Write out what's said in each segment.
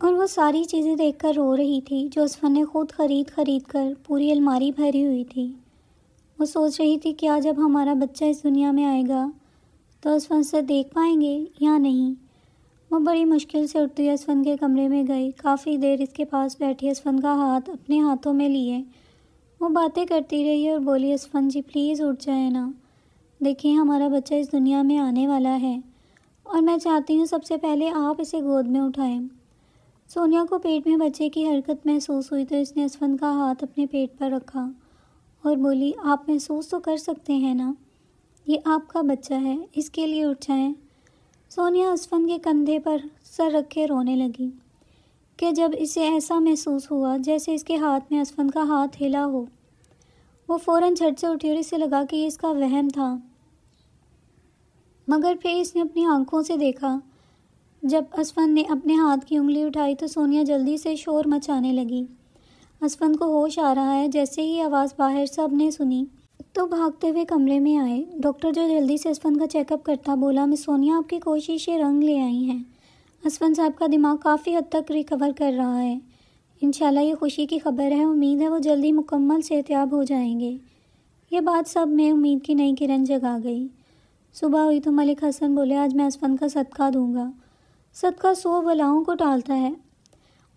اور وہ ساری چیزیں دیکھ کر رو رہی تھی جو اسفن نے خود خرید کر پوری الماری بھری ہوئی تھی۔ وہ سوچ رہی تھی کیا جب ہمارا بچہ اس دنیا میں آئے گا تو اسفن سے دیکھ پائیں گے یا نہیں۔ وہ بڑی مشکل سے اٹھتی ہوئی اسفن کے کمرے میں گئی، کافی دیر اس کے پاس بیٹھی، اسفن کا ہاتھ اپنے ہاتھوں میں لیے وہ باتیں کرتی رہی اور بولی، اسفن جی پلیز اٹھ جائیں نا، دیکھیں ہمارا بچہ اس دنیا میں آنے والا ہے اور میں چاہتی ہوں سب سے پہلے آپ اسے گود میں اٹھائیں۔ سونیا کو پیٹ میں بچے کی حرکت محسوس ہوئی تو اس نے اسفن کا ہاتھ اپنے پیٹ پر رکھا اور بولی، آپ محسوس تو کر سکتے ہیں نا، یہ آپ کا بچہ ہے، اس کے لیے اٹھ جائیں۔ سونیا اسفن کے کندھے پر سر رکھے رونے لگی کہ جب اسے ایسا محسوس ہوا جیسے اس کے ہاتھ میں اسفن کا ہاتھ ہلا ہو۔ وہ فوراً جھٹ سے اٹھی اور اسے لگا کہ یہ اس کا وہم تھا، مگر پھر اس نے اپنی آنکھوں سے دیکھا۔ جب اسفن نے اپنے ہاتھ کی انگلی اٹھائی تو سونیا جلدی سے شور مچانے لگی۔ اسفن کو ہوش آ رہا ہے، جیسے ہی آواز باہر سب نے سنی تو بھاگتے ہوئے کمرے میں آئے۔ ڈاکٹر جو جلدی سے اسفن کا چیک اپ کرتا بولا، مس سونیا آپ کی کوششیں رنگ لے آئی ہیں، اسفن صاحب کا دماغ کافی حد تک ریکور کر رہا ہے، انشاءاللہ یہ خوشی کی خبر ہے، امید ہے وہ جلدی مکمل صحتیاب ہو جائیں گے۔ یہ بات سب میں امید کی نئی کرن جگا گئی۔ صبح ہوئی تو ملک حسن بولے، آج میں اسفن کا صدقہ دوں گا، صدقہ 100 بلاؤں کو ٹالتا ہے۔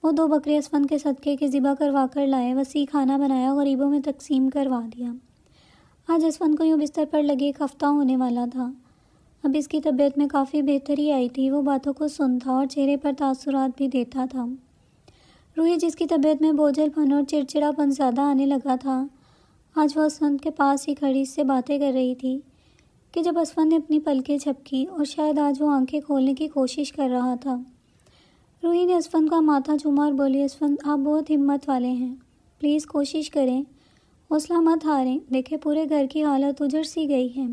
وہ 2 بکرے اسفن کے صدقے کے ذبح کروا کر لائے، وسیع کھانا بنایا، غریبوں میں تقسیم کروا دیا۔ آج اسفن کو یوں بستر پر لگے 1 ہفتہ ہونے والا تھا۔ اب اس کی طبیعت میں کافی بہتری آئی تھی، وہ باتوں کو سنتا اور چہرے پر تاثرات بھی دیتا تھا۔ روحی جس کی طبیعت میں بوجھل پن اور چڑچڑا پن زیادہ آنے لگا تھا، آج وہ اسفن کے پاس ہی کھڑی اس سے باتیں کر رہی تھی کہ جب اسفن نے اپنی پلکیں جھپکی اور شاید آج وہ آنکھیں کھولنے کی کوشش کر رہا تھا۔ روحی نے اسفن کا ماتھا چوما اور بولی، اسفن آپ بہت ہمت والے ہیں، پلیز کوشش کریں، حوصلہ مت ہاریں، دیکھیں پورے گھر کی حالت اجڑ سی گئی ہے،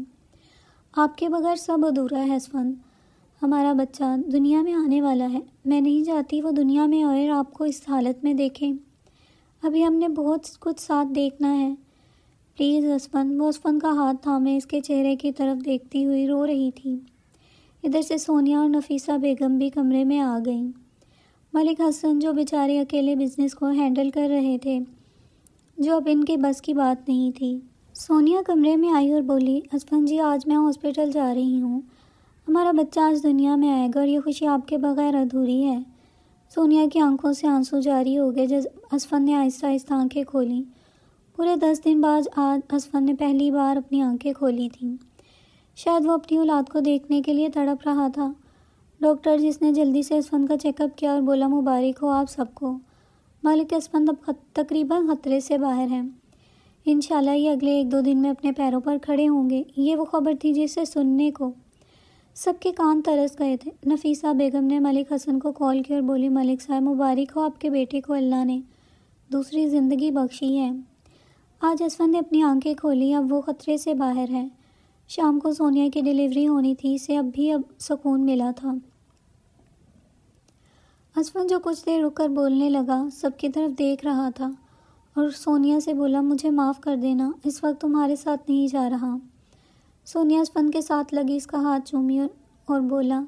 آپ کے بغیر سب ادھورا ہے اسفن، ہمارا بچہ دنیا میں آنے والا ہے، میں نہیں چاہتی وہ دنیا میں اور آپ کو اس حالت میں دیکھیں، ابھی ہم نے بہت کچھ ساتھ دیکھنا ہے، پلیز اسفن۔ وہ اسفن کا ہاتھ تھامے اس کے چہرے کی طرف دیکھتی ہوئی رو رہی تھی۔ ادھر سے سونیا اور نفیسہ بیگم بھی کمرے میں آ گئیں۔ ملک حسن جو بیچارے اکیلے بزنس کو ہینڈل کر رہے تھے، جو اب ان کے بس کی بات نہیں تھی۔ سونیا کمرے میں آئی اور بولی، اسفن جی آج میں ہاسپٹل جا رہی ہوں، ہمارا بچہ آج دنیا میں آئے گا اور یہ خوشی آپ کے بغیر ادھوری ہے۔ سونیا کی آنکھوں سے آنسو جاری ہو گئے جب اسفن نے آہستہ آہستہ آنکھیں کھولیں۔ پورے 10 دن بعد آج اسفن نے پہلی بار اپنی آنکھیں کھولی تھیں۔ شاید وہ اپنی اولاد کو دیکھنے کے لیے تڑپ رہا تھا۔ ڈاکٹر جس نے جلدی سے اسفن کا چیک اپ کیا اور بولا، مبارک ہو آپ سب کو، مالک اسفن اب تقریباً خطرے سے باہر ہیں، انشاءاللہ یہ اگلے 1-2 دن میں اپنے پیروں پر کھڑے ہوں گے۔ یہ وہ خبر تھی جسے سننے کو سب کے کان ترس گئے تھے۔ نفیسہ بیگم نے ملک حسن کو کال کی اور بولی، ملک صاحب مبارک ہو، آپ کے بیٹے کو اللہ نے دوسری زندگی بخشی ہے۔ آج اسفن نے اپنی آنکھیں کھولی، اب وہ خطرے سے باہر ہے۔ شام کو سونیا کی ڈیلیوری ہونی تھی، اسے اب سکون ملا تھا۔ اسفن جو کچھ دیر رک کر بولنے لگا، سب کی طرف دیکھ رہا تھا اور سونیا سے بولا، مجھے معاف کر دینا، اس وقت تمہارے ساتھ نہیں جا رہا۔ سونیا اسفن کے ساتھ لگی، اس کا ہاتھ چومی اور بولا،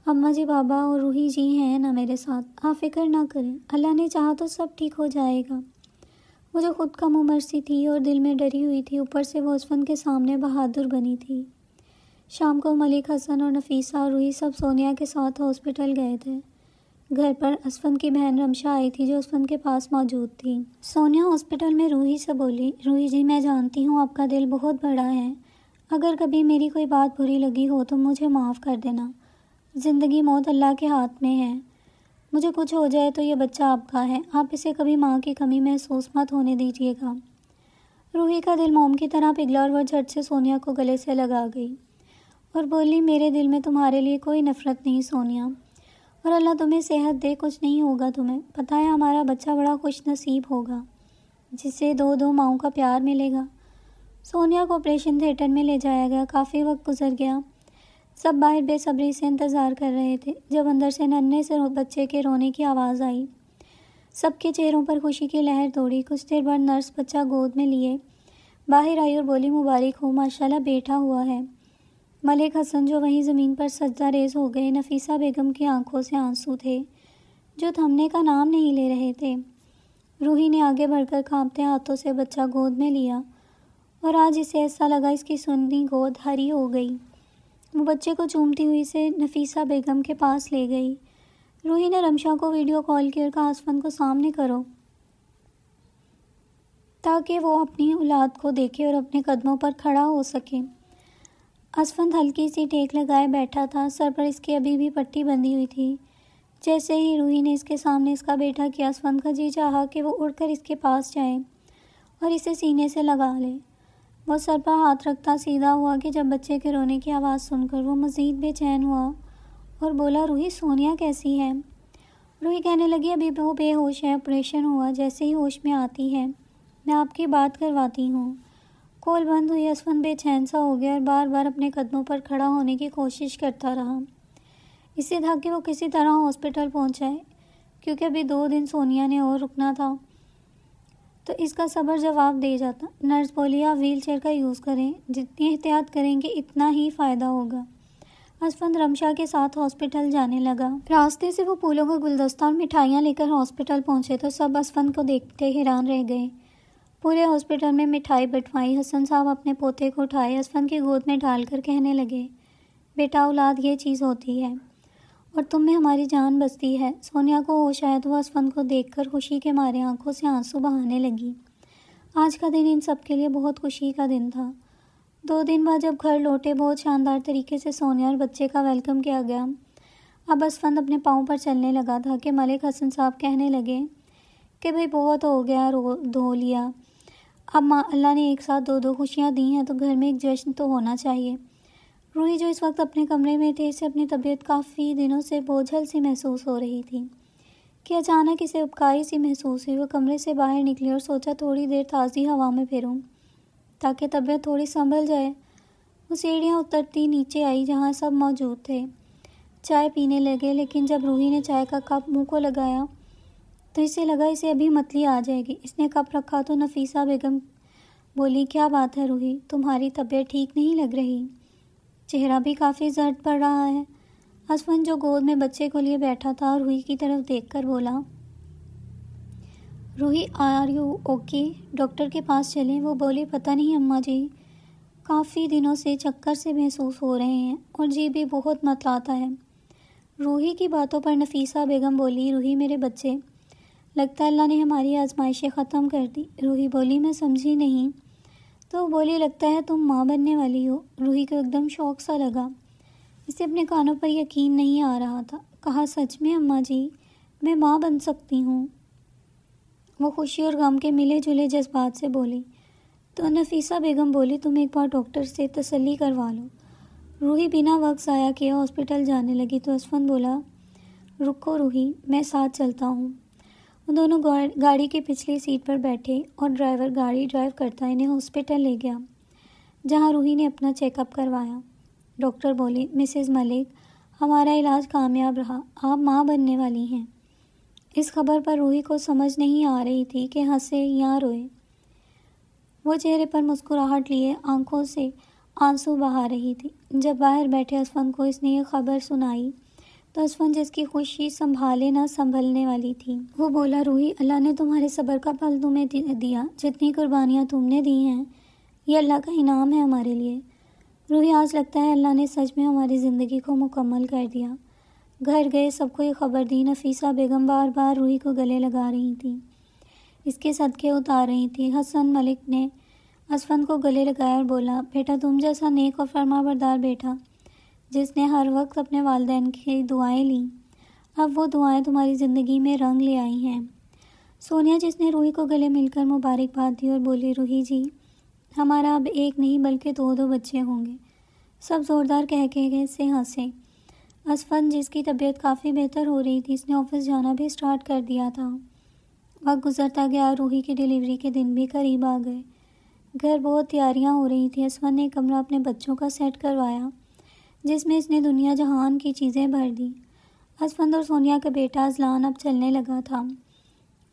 اماں جی بابا اور روحی جی ہیں نا میرے ساتھ، آپ فکر نہ کریں، اللہ نے چاہا تو سب ٹھیک ہو جائے گا۔ وہ جو خود کم عمر سی تھی اور دل میں ڈری ہوئی تھی، اوپر سے وہ اسفن کے سامنے بہادر بنی تھی۔ شام کو ملک حسن اور نفیسہ اور روحی سب سونیا کے ساتھ ہاسپٹل گئے تھے۔ گھر پر اسفن کی بہن رمشا آئی تھی جو اسفن کے پاس موجود تھی۔ سونیا ہاسپٹل میں روحی سے بولی، روحی جی میں جانتی ہوں آپ کا دل بہت بڑا ہے، اگر کبھی میری کوئی بات بری لگی ہو تو مجھے معاف کر دینا، زندگی موت اللہ کے ہاتھ میں ہے، مجھے کچھ ہو جائے تو یہ بچہ آپ کا ہے، آپ اسے کبھی ماں کی کمی محسوس مت ہونے دیجیے گا۔ روحی کا دل موم کی طرح پگھلا اور وہ جھٹ سے سونیا کو گلے سے لگا گئی اور بولی، میرے دل میں تمہارے لیے کوئی نفرت نہیں سونیا، اور اللہ تمہیں صحت دے، کچھ نہیں ہوگا تمہیں، پتہ ہے ہمارا بچہ بڑا خوش نصیب ہوگا جسے 2 ماؤں کا پیار ملے گا۔ سونیا کو آپریشن تھیٹر میں لے جایا گیا، کافی وقت گزر گیا، سب باہر بے صبری سے انتظار کر رہے تھے جب اندر سے ننھے سے بچے کے رونے کی آواز آئی۔ سب کے چہروں پر خوشی کی لہر دوڑی۔ کچھ دیر بعد نرس بچہ گود میں لیے باہر آئی اور بولی، مبارک ہو، ماشاءاللہ بیٹا ہوا ہے۔ ملک حسن جو وہیں زمین پر سجدہ ریز ہو گئے، نفیسہ بیگم کی آنکھوں سے آنسو تھے، جو تھمنے کا نام نہیں لے رہے تھے۔ روحی نے آگے بڑھ کر کانپتے ہاتھوں سے بچہ گود میں لیا اور آج اسے ایسا لگا اس کی سنی گود ہری ہو گئی۔ وہ بچے کو چومتی ہوئی اسے نفیسہ بیگم کے پاس لے گئی۔ روحی نے رمشا کو ویڈیو کال کی اور کہا اسفند کو سامنے کرو تاکہ وہ اپنی اولاد کو دیکھے اور اپنے قدموں پر کھڑا ہو سکے۔ اسفند ہلکی سی ٹیک لگائے بیٹھا تھا، سر پر اس کی ابھی بھی پٹی بندھی ہوئی تھی۔ جیسے ہی روحی نے اس کے سامنے اس کا بیٹا کیا، اسفند کا جی چاہا کہ وہ اڑ کر اس کے پاس جائے اور اسے سینے سے لگا لے۔ وہ سر پر ہاتھ رکھتا سیدھا ہوا کہ جب بچے کے رونے کی آواز سن کر وہ مزید بے چین ہوا اور بولا، روحی سونیا کیسی ہے؟ روحی کہنے لگی، ابھی وہ بے ہوش ہے، آپریشن ہوا، جیسے ہی ہوش میں آتی ہے میں آپ کی بات کرواتی ہوں۔ کال بند ہوئی۔ اسفند بے چین سا ہو گیا اور بار بار اپنے قدموں پر کھڑا ہونے کی کوشش کرتا رہا۔ اسے تھا کہ وہ کسی طرح ہاسپٹل پہنچائے کیونکہ ابھی 2 دن سونیا نے اور رکنا تھا تو اس کا صبر جواب دے جاتا۔ نرس بولی، آپ ویل چیئر کا یوز کریں، جتنی احتیاط کریں گے اتنا ہی فائدہ ہوگا۔ اسفند رمشا کے ساتھ ہاسپٹل جانے لگا۔ راستے سے وہ پھولوں کا گلدستہ اور مٹھائیاں لے کر ہاسپٹل پہنچے تو سب اسفند کو دیکھتے حیران رہ گئے۔ پورے ہاسپٹل میں مٹھائی بٹوائی۔ حسن صاحب اپنے پوتے کو اٹھائے اسفند کی گود میں ڈال کر کہنے لگے، بیٹا اولاد یہ چیز ہوتی ہے اور تم میں ہماری جان بستی ہے۔ سونیا کو ہوش آیا تو وہ اسفند کو دیکھ کر خوشی کے مارے آنکھوں سے آنسو بہانے لگی۔ آج کا دن ان سب کے لیے بہت خوشی کا دن تھا۔ 2 دن بعد جب گھر لوٹے بہت شاندار طریقے سے سونیا اور بچے کا ویلکم کیا گیا۔ اب اسفند اپنے پاؤں پر چلنے لگا تھا کہ ملک حسن صاحب کہنے لگے کہ بھئی بہت ہو گیا دھو لیا، اب اللہ نے ایک ساتھ 2 خوشیاں دی ہیں تو گھر میں ایک جشن تو ہونا چاہیے۔ روحی جو اس وقت اپنے کمرے میں تھے، اسے اپنی طبیعت کافی دنوں سے بوجھل سی محسوس ہو رہی تھی کہ اچانک اسے ابکائی سی محسوس ہوئی۔ وہ کمرے سے باہر نکلی اور سوچا تھوڑی دیر تازی ہوا میں پھروں تاکہ طبیعت تھوڑی سنبھل جائے۔ وہ سیڑھیاں اترتی نیچے آئی جہاں سب موجود تھے۔ چائے پینے لگے، لیکن جب روحی نے چائے کا کپ منہ کو لگایا تو اسے لگا اسے ابھی متلی آ جائے گی۔ اس نے کپ رکھا تو نفیسہ بیگم بولی، کیا بات ہے روحی، تمہاری طبیعت ٹھیک نہیں لگ رہی، چہرہ بھی کافی زرد پڑ رہا ہے۔ اسفند جو گود میں بچے کو لیے بیٹھا تھا روحی کی طرف دیکھ کر بولا، روحی آر یو اوکے، ڈاکٹر کے پاس چلیں؟ وہ بولی، پتہ نہیں اماں جی، کافی دنوں سے چکر سے محسوس ہو رہے ہیں اور جی بھی بہت متلاتا ہے۔ روحی کی باتوں پر نفیسہ بیگم بولی، روحی میرے بچے، لگتا ہے اللہ نے ہماری آزمائشیں ختم کر دی۔ روحی بولی، میں سمجھی نہیں۔ تو وہ بولی، لگتا ہے تم ماں بننے والی ہو۔ روحی کو ایک دم شوق سا لگا، اسے اپنے کانوں پر یقین نہیں آ رہا تھا۔ کہا، سچ میں اماں جی، میں ماں بن سکتی ہوں؟ وہ خوشی اور غم کے ملے جلے جذبات سے بولی۔ تو نفیسہ بیگم بولی، تم ایک بار ڈاکٹر سے تسلی کروا لو۔ روحی بنا وقت ضائع کیے ہاسپٹل جانے لگی تو اسفند بولا، رکو روحی، میں ساتھ چلتا ہوں۔ وہ دونوں گاڑی کی پچھلی سیٹ پر بیٹھے اور ڈرائیور گاڑی ڈرائیو کرتا انہیں ہاسپٹل لے گیا جہاں روحی نے اپنا چیک اپ کروایا۔ ڈاکٹر بولی، مسز ملک، ہمارا علاج کامیاب رہا، آپ ماں بننے والی ہیں۔ اس خبر پر روحی کو سمجھ نہیں آ رہی تھی کہ ہنسے یا روئے۔ وہ چہرے پر مسکراہٹ لیے آنکھوں سے آنسو بہا رہی تھی۔ جب باہر بیٹھے اسفند کو اس نے یہ خبر سنائی تو اسفند جس کی خوشی سنبھالے نہ سنبھلنے والی تھی، وہ بولا، روحی، اللہ نے تمہارے صبر کا پھل تمہیں دیا، جتنی قربانیاں تم نے دی ہیں یہ اللہ کا انعام ہے ہمارے لیے۔ روحی، آج لگتا ہے اللہ نے سچ میں ہماری زندگی کو مکمل کر دیا۔ گھر گئے سب کو یہ خبر دی۔ نفیسہ بیگم بار بار روحی کو گلے لگا رہی تھی، اس کے صدقے اتار رہی تھی۔ حسن ملک نے اسفند کو گلے لگایا اور بولا، بیٹا تم جیسا نیک اور فرما بردار بیٹا جس نے ہر وقت اپنے والدین کی دعائیں لیں، اب وہ دعائیں تمہاری زندگی میں رنگ لے آئی ہیں۔ سونیا جس نے روحی کو گلے مل کر مبارکباد دی اور بولی، روحی جی، ہمارا اب ایک نہیں بلکہ 2 بچے ہوں گے۔ سب زوردار کہہ سے ہنسے۔ اسفند جس کی طبیعت کافی بہتر ہو رہی تھی، اس نے آفس جانا بھی سٹارٹ کر دیا تھا۔ وقت گزرتا گیا، روحی کی ڈیلیوری کے دن بھی قریب آ گئے۔ گھر بہت تیاریاں ہو رہی تھیں۔ اسفند نے کمرہ اپنے بچوں کا سیٹ کروایا جس میں اس نے دنیا جہان کی چیزیں بھر دیں۔ اسفند اور سونیا کا بیٹا اذلان اب چلنے لگا تھا۔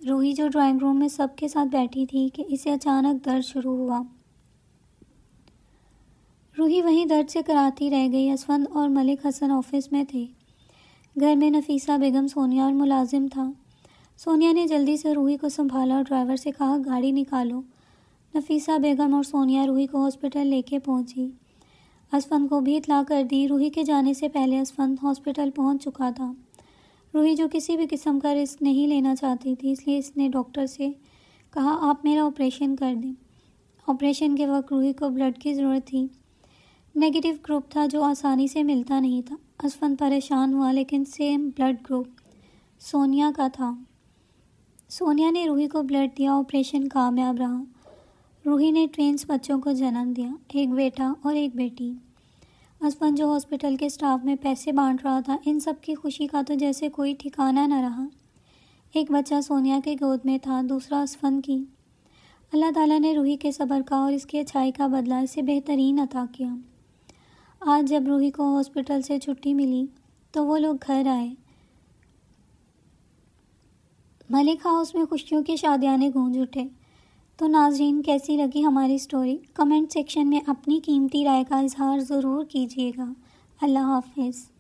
روحی جو ڈرائنگ روم میں سب کے ساتھ بیٹھی تھی کہ اسے اچانک درد شروع ہوا۔ روحی وہیں درد سے کراتی رہ گئی۔ اسفند اور ملک حسن آفس میں تھے۔ گھر میں نفیسہ بیگم، سونیا اور ملازم تھا۔ سونیا نے جلدی سے روحی کو سنبھالا اور ڈرائیور سے کہا گاڑی نکالو۔ نفیسہ بیگم اور سونیا روحی کو ہاسپٹل لے کے پہنچی۔ اسفند کو بھی اطلاع کر دی۔ روحی کے جانے سے پہلے اسفند ہاسپٹل پہنچ چکا تھا۔ روحی جو کسی بھی قسم کا رسک نہیں لینا چاہتی تھی، اس لیے اس نے ڈاکٹر سے کہا آپ میرا آپریشن کر دیں۔ آپریشن کے وقت روحی کو بلڈ کی ضرورت تھی۔ نیگیٹو گروپ تھا جو آسانی سے ملتا نہیں تھا۔ اسفند پریشان ہوا لیکن سیم بلڈ گروپ سونیا کا تھا۔ سونیا نے روحی کو بلڈ دیا۔ آپریشن کامیاب رہا۔ روحی نے ٹوینس بچوں کو جنم دیا، ایک بیٹا اور ایک بیٹی۔ اسفند جو ہاسپٹل کے سٹاف میں پیسے بانٹ رہا تھا، ان سب کی خوشی کا تو جیسے کوئی ٹھکانہ نہ رہا۔ ایک بچہ سونیا کے گود میں تھا، دوسرا اسفند کی۔ اللہ تعالیٰ نے روحی کے صبر کا اور اس کی اچھائی کا بدلہ اسے بہترین عطا کیا۔ آج جب روحی کو ہاسپٹل سے چھٹی ملی تو وہ لوگ گھر آئے۔ ملک ہاؤس میں خوشیوں کے شادیانے گونج اٹھے۔ تو ناظرین، کیسی لگی ہماری سٹوری؟ کمنٹ سیکشن میں اپنی قیمتی رائے کا اظہار ضرور کیجیے گا۔ اللہ حافظ۔